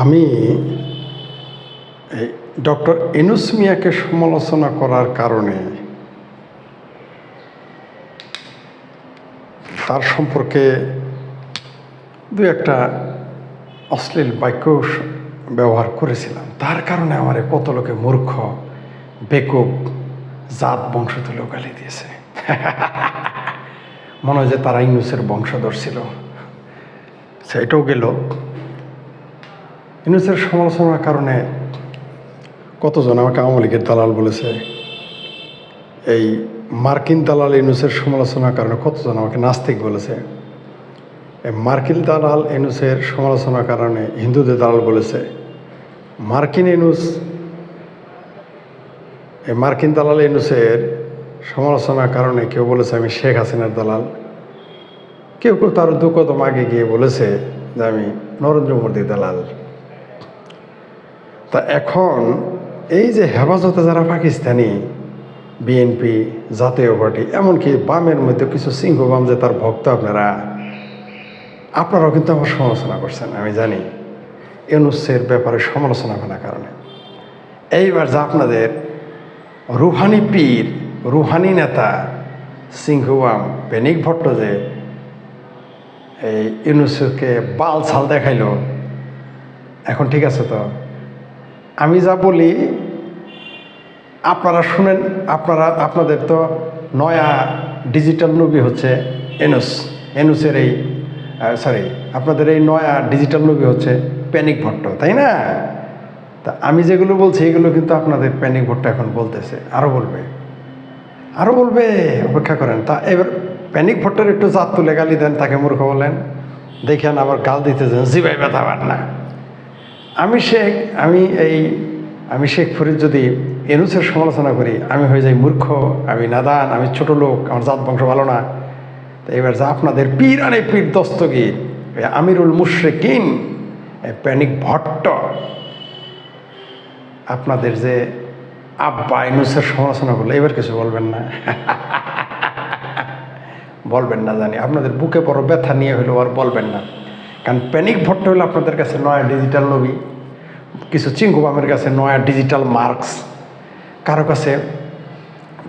আমি এই ডক্টর ইউনূস মিয়াকে সমালোচনা করার কারণে তার সম্পর্কে দু একটা অশ্লীল বাক্য ব্যবহার করেছিলাম। তার কারণে আমার কত লোকে মূর্খ, বেকুব, জাত বংশ তুলেও গালি দিয়েছে। মনে হয় যে তারা ইউনূসের বংশধর ছিল। সেটাও গেল। ইউনূসের সমালোচনার কারণে কতজন আমাকে আওয়ামী লীগের দালাল বলেছে। এই মার্কিন দালাল ইউনূসের সমালোচনার কারণে কতজন আমাকে নাস্তিক বলেছে। এই মার্কিন দালাল ইউনূসের সমালোচনার কারণে হিন্দুদের দালাল বলেছে। মার্কিন দালাল ইউনূসের সমালোচনার কারণে কেউ বলেছে আমি শেখ হাসিনার দালাল। কেউ কেউ তার দু কদম আগে গিয়ে বলেছে যে আমি নরেন্দ্র মোদীর দালাল। তা এখন এই যে হেফাজতে যারা পাকিস্তানি, বিএনপি, জাতীয় পার্টি, এমনকি বামের মধ্যে কিছু সিংহবাম যে তার ভক্ত, আপনারাও কিন্তু আমার সমালোচনা করছেন। আমি জানি ইউনূসের ব্যাপারে সমালোচনা করার কারণে এইবার যে আপনাদের রুহানি পীর, রুহানি নেতা সিংহবাম পেনিক ভট্ট যে এই ইউনূসকে বাল ছাল দেখাইল, এখন ঠিক আছে তো আমি যা বলি আপনারা শুনেন। আপনাদের তো নয়া ডিজিটাল নবী হচ্ছে ইউনূসের আপনাদের এই নয়া ডিজিটাল নবী হচ্ছে প্যানিক ভট্ট, তাই না? তা আমি যেগুলো বলছি এগুলো কিন্তু আপনাদের প্যানিক ভট্ট এখন বলতেছে, আরও বলবে, অপেক্ষা করেন। তা এবার প্যানিক ভট্টের একটু জাত তুলে গালি দেন, তাকে মূর্খ বলেন, দেখেন আবার গাল দিতেছেন জিবাই ব্যথা পান না। আমি শেখ ফরিদ যদি ইউনূসের সমালোচনা করি আমি হয়ে যাই মূর্খ, আমি নাদান, আমি ছোট লোক, আমার জাত বংশ ভালো না। তো এবার যা আপনাদের পীর দস্তগীর আমিরুল মুশরিকিন প্যানিক ভট্ট আপনাদের যে আব্বা ইউনূসের সমালোচনা করলো, এবার কিছু বলবেন না। বলবেন না জানি, আপনাদের বুকে বড় ব্যথা নিয়ে হলেও আর বলবেন না। কারণ প্যানিক ভট্ট হলো আপনাদের কাছে নয়া ডিজিটাল নবী, কিছু চিঙ্কুবামের কাছে নয়া ডিজিটাল মার্কস, কারো কাছে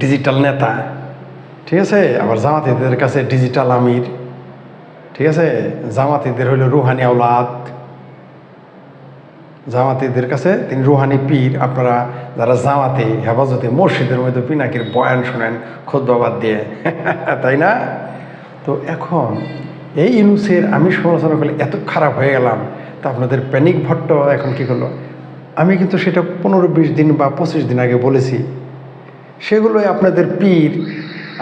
ডিজিটাল নেতা, ঠিক আছে? আবার জামাতিদের কাছে ডিজিটাল আমির, ঠিক আছে? জামাতিদের হইল রুহানি আওলাদ, জামাতিদের কাছে তিনি রুহানি পীর। আপনারা যারা জামাতে হেফাজতে মসজিদের মধ্যে পিনাকির বয়ান শোনেন খুতবাবাদ দিয়ে, তাই না? তো এখন এই ইউনূসের আমি সমালোচনা করলে এত খারাপ হয়ে গেলাম, তা আপনাদের প্যানিক ভট্ট এখন কী করলো? আমি কিন্তু সেটা 15-20 দিন বা 25 দিন আগে বলেছি। সেগুলোই আপনাদের পীর,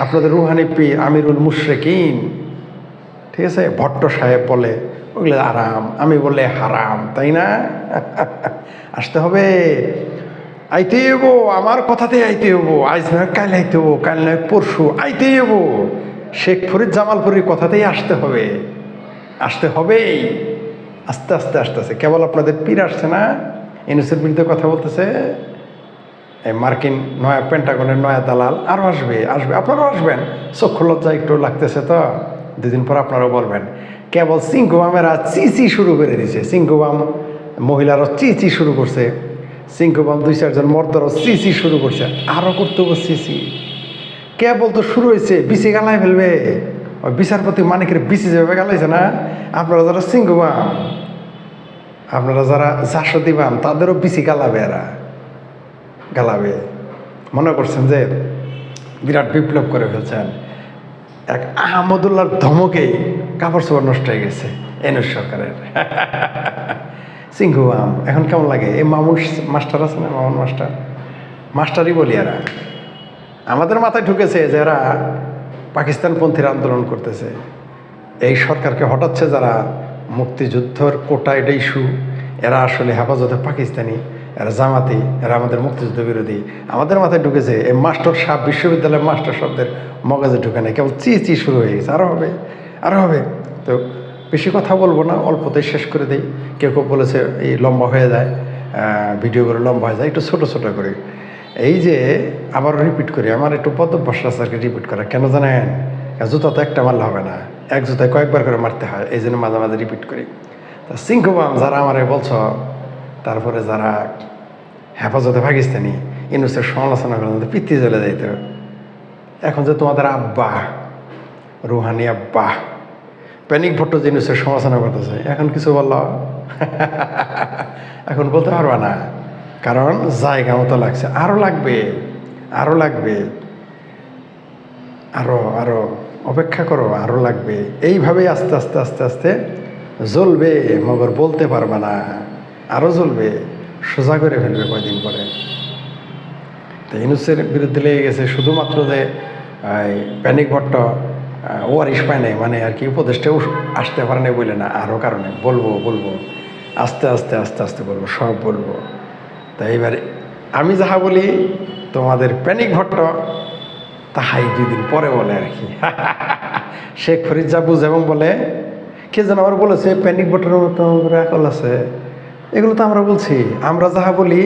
আপনাদের রুহানি পীর আমিরুল মুশরিকিন, ঠিক আছে, ভট্ট সাহেব বলে ওগুলো আরাম, আমি বললে হারাম, তাই না? আসতে হবে, আইতে হবো, আমার কথাতে আইতে হবো। আজ নয় কাল আইতে হবো, কাল নয় পরশু আইতে হবো। শেখ ফরিদ জামালপুরের কথাতেই আসতে হবেই। আস্তে আস্তে কেবল আপনাদের পীর আসছে না, ইউনূসের বিরুদ্ধে কথা বলতেছে। এই মার্কিন নয়া পেন্টাগনের নয়া দালাল আরও আসবে, আপনারাও আসবেন। চক্ষু লজ্জা একটু লাগতেছে তো, 2 দিন পর আপনারাও বলবেন। কেবল সিংহবামেরা চিচি শুরু করে দিছে, সিংহবাম মহিলারও চিচি শুরু করছে, সিংহবাম 2-4 জন মর্দারও চিচি শুরু করছে, আরও করতে হবে চিচি। কেবল তো শুরু হয়েছে, বিচি গালায় ফেলবে। ওই বিচারপতি মানিকের বিচি যেভাবে গালাইছে না, আপনারা যারা সিংহবাম, আপনারা যারা জাসদিবাম, তাদেরও বিচি গালাবে। মনে করছেন যে বিরাট বিপ্লব করে ফেলছেন। এক আহমদুল্লাহর ধমকে কাপড় চোপড় নষ্ট হয়ে গেছে ইউনূস সরকারের। সিংহবাম এখন কেমন লাগে? এই মামুন মাস্টার আছে না, মামুন মাস্টারই বলি। এরা আমাদের মাথায় ঢুকেছে যে এরা পাকিস্তানপন্থীর আন্দোলন করতেছে। এই সরকারকে হটাচ্ছে যারা, মুক্তিযুদ্ধর কোটা এটা ইস্যু, এরা আসলে হেফাজতে পাকিস্তানি, এরা জামাতি, এরা আমাদের মুক্তিযুদ্ধ বিরোধী। আমাদের মাথায় ঢুকেছে এই মাস্টার সাহেব, বিশ্ববিদ্যালয়ের মাস্টার শব্দের মগজে ঢুকে নেই, কেবল চি শুরু হয়ে গেছে। আরও হবে। তো বেশি কথা বলবো না, অল্পতেই শেষ করে দিই। কেউ বলেছে এই লম্বা হয়ে যায়, ভিডিওগুলো লম্বা হয়ে যায়, একটু ছোটো করি। এই যে আবার রিপিট করি, আমার একটু পদভ্যাস আছে রিপিট করা। কেন জানেন? জুতা তো একটা মারলে হবে না, এক জুতায় কয়েকবার করে মারতে হয়, এই জন্য মাঝে মাঝে রিপিট করি। তা সিংহবাম যারা আমারে বলছ তারপরে যারা হেফাজতে পাকিস্তানি ইউনূসের সমালোচনা করেন পিত্তি জ্বলে যাইত। এখন যে তোমাদের আব্বা রুহানি আব্বা প্যানিক ভট্ট যে ইউনূসের সমালোচনা করতেছে, এখন কিছু বলল এখন বলতে পারবা না, কারণ জায়গা মতো লাগছে। আরও লাগবে, আরও লাগবে, আরও আরও অপেক্ষা করো, আরও লাগবে। এইভাবেই আস্তে আস্তে আস্তে আস্তে জ্বলবে, মগর বলতে পারবা না, আরও জ্বলবে, সোজা করে ফেলবে কয়দিন পরে। তো ইউনূসের বিরুদ্ধে লেগে গেছে শুধুমাত্র যে প্যানিক ভট্ট ওয়ারিশ পায় নাই, মানে আর কি উপদেশটাও আসতে পারে নাই বলে না, আরও কারণে বলবো বলবো আস্তে আস্তে আস্তে আস্তে বলবো, সব বলবো। তাই এবার আমি যাহা বলি তোমাদের প্যানিক ভট্ট তাহাই 2 দিন পরে বলে আর কি। শেখ ফরিদ যা বুঝে এবং বলে, কে যেন আমার বলেছে প্যানিক ভট্টের মতো আকল আছে, এগুলো তো আমরা বলছি। আমরা যাহা বলি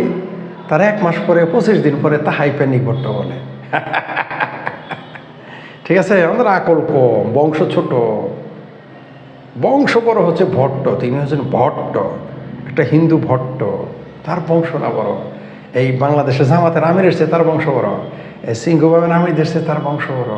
তার 1 মাস পরে 25 দিন পরে তাহাই প্যানিক ভট্ট বলে। ঠিক আছে, আমাদের আকল কম, বংশ ছোট, বংশ বড় হচ্ছে ভট্ট, তিনি হচ্ছেন ভট্ট, একটা হিন্দু ভট্ট, তার বংশ না বড়। এই বাংলাদেশে জামাতের আমির এসছে, তার বংশ বড়। এই সিংহ বাবেন আমির এসছে, তার বংশ বড়।